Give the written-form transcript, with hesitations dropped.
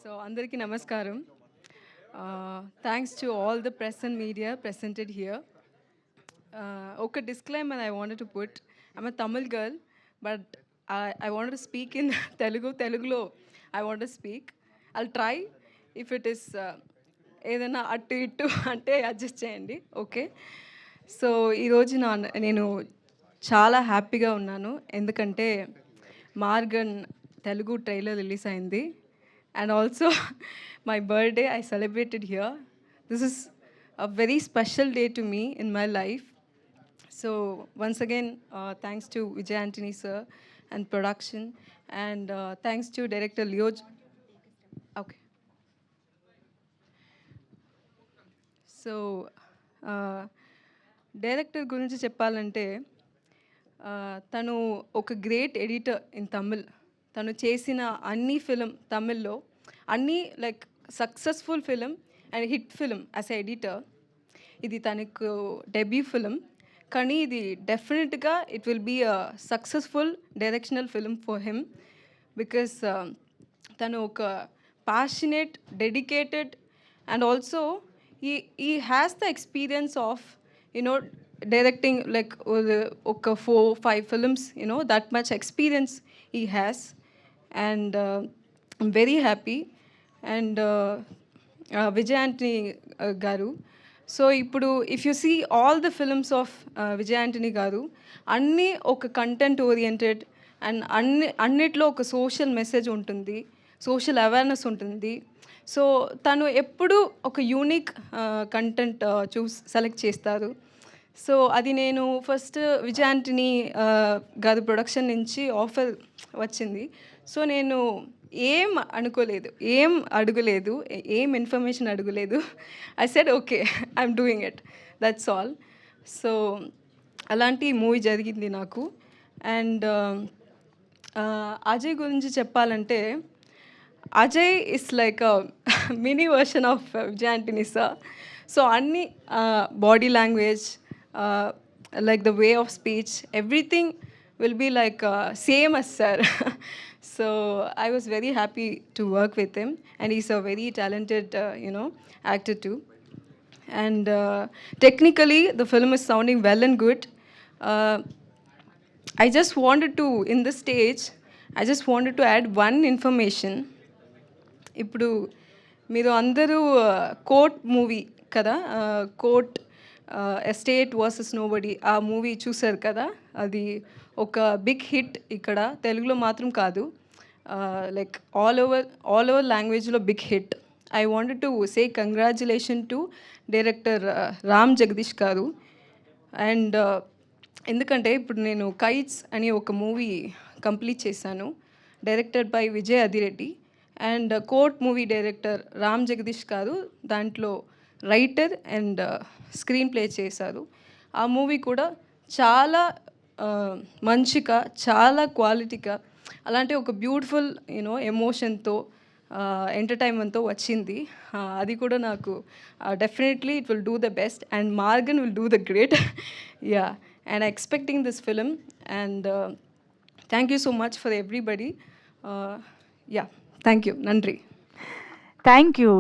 So, Andariki Namaskaram. Thanks to all the press and media presented here. Okay, disclaimer I wanted to put. I'm a Tamil girl, but I wanted to speak in Telugulo. I want to speak. I'll try. If it is ఏదైనా అటు ఇటు అంటే adjust చేయండి okay. So ఈరోజు నేను చాలా హ్యాపీగా ఉన్నాను ఎందుకంటే మార్గన్ తెలుగు ట్రైలర్ రిలీజ్ అయింది. And also my birthday I celebrated here. This is a very special day to me in my life. So once again thanks to Vijay Antony sir and production, and thanks to director Leo. Okay. So director గురించి చెప్పాలంటే తను ఒక great editor in Tamil. తను చేసిన అన్ని film తమిళ్లో అన్నీ like successful film and hit film as a editor. ఇది తనకు డెబ్యూ ఫిలిం, కానీ ఇది డెఫినెట్గా it will be a successful directional film for him because తను ఒక passionate, dedicated and also he has the experience of directing like 4-5 films, that much experience he has. And I'm very happy. And Vijay Antony garu, so ipudu if you see all the films of Vijay Antony garu, anni oka content oriented and annitlo oka social message untundi, social awareness ఉంటుంది. So తను ఎప్పుడు ఒక unique content select చేస్తారు. So అది నేను first Vijay Antony గారి production నుంచి offer వచ్చింది. సో నేను ఏం అనుకోలేదు, ఏం అడగలేదు, ఏం ఇన్ఫర్మేషన్ అడగలేదు. I said okay, I'm doing it, that's all. So అలాంటి మూవీ జరిగింది నాకు. అండ్ అజయ్ గురించి చెప్పాలంటే Ajay is like a mini version of Vijay Antony sir. So అన్ని body language, like the way of speech, everything will be like same as sir. So I was very happy to work with him, and he's a very talented actor too. And technically the film is sounding well and good. I just wanted to, in this stage, I just wanted to add one information. ఇప్పుడు మీరు అందరూ court movie కదా, court estate versus nobody, ఆ movie చూసారు కదా. అది ఒక big hit ఇక్కడ తెలుగులో మాత్రం కాదు, లైక్ ఆల్ ఓవర్ లాంగ్వేజ్లో big hit. I wanted to say congratulation to director Ram Jagadeesh garu. And ఎందుకంటే ఇప్పుడు నేను కైట్స్ అని ఒక మూవీ కంప్లీట్ చేశాను, directed by Vijay Adireddy. And Court movie director Ram Jagadeesh garu దాంట్లో రైటర్ అండ్ స్క్రీన్ ప్లే చేశారు. ఆ మూవీ కూడా చాలా మంచిగా, చాలా క్వాలిటీగా, అలాంటి ఒక బ్యూటిఫుల్ ఎమోషన్తో, ఎంటర్టైన్మెంట్తో వచ్చింది. అది కూడా నాకు definitely it will do the best and Morgan will do the great. Yeah, and expecting this film. And thank you so much for everybody. Yeah, thank you, నండ్రి. Thank you.